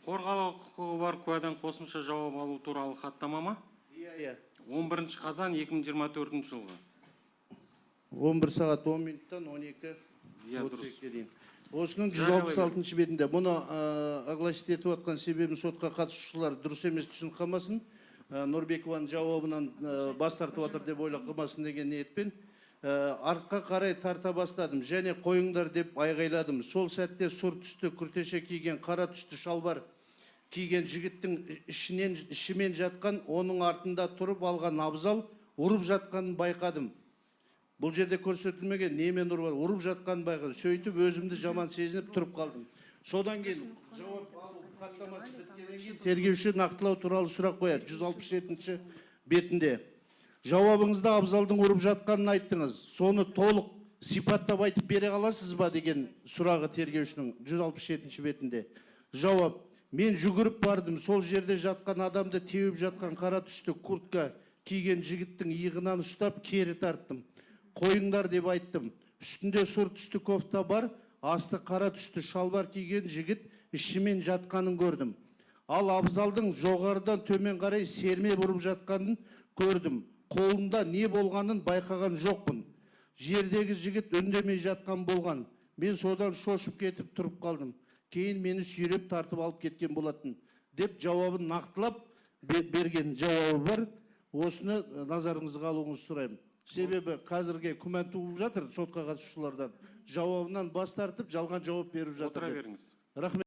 Қорғалу құқығы бар куәдан қосымша жауап алу туралы хаттама ма? Иә. 11 қазан 2024 жылғы. 11 сағат 10 минуттан 12:32-ге дейін. Осының 166 бетінде. Бұны огласить етіп отқан себебін сотқа қатысушылар дұрыс емес түсініп қалмасын. Нұрбекованың жауабынан бас тартып отыр деп ойлап қалмасын деген ниетпен артқа қарай тарта бастадым. Және қойыңдар деп айғайладым. Сол сәтте сұр түсті күртеше киген, қара түсті шалбар киген жігіттің ішімен жатқан, оның артында тұрып алған абзал ұрып жатқанын байқадым. Бұл жерде көрсетілмеген немен ұрып жатқанын байқадым. Сөйтіп өзімді жаман сезініп тұрып қалдым. Содан кейін жауап алу хаттамасы біткеннен кейін тергеуші нақтылау туралы сұрақ қояды. 167 бетінде. Жауабыңызда абзалдың ұрып жатқанын айттыңыз. Соны толық сипаттап айтып бере аласыз ба деген сұрағы тергеушінің 167 бетінде. Жауап: мен жүгіріп бардым. Сол жерде жатқан адамды теуіп жатқан қара түсті куртка киген жігіттің иығынан ұстап кері тарттым. Қойыңдар деп айттым. Үстінде сұр түсті кофта бар, асты қара түсті шалбар киген жігіт ішімен жатқанын көрдім. Ал абзалдың жоғарыдан төмен қарай серме бұрып жатқанын көрдім. Қолында не болғанын байқаған жоқпын. Жердегі жігіт үндемей жатқан болған. Мен содан шошып кетіп тұрып қалдым. Кейін мені сүйреп тартып алып кеткен болатын деп жауабын нақтылап берген жауабы бар. Осыны назарыңызға алуыңызды сұраймын. Себебі қазірге күмән туып жатыр сотқа қатысушылардан. Жауабынан бас тартып, жалған жауап беріп жатыр. Отыра беріңіз. Рахмет.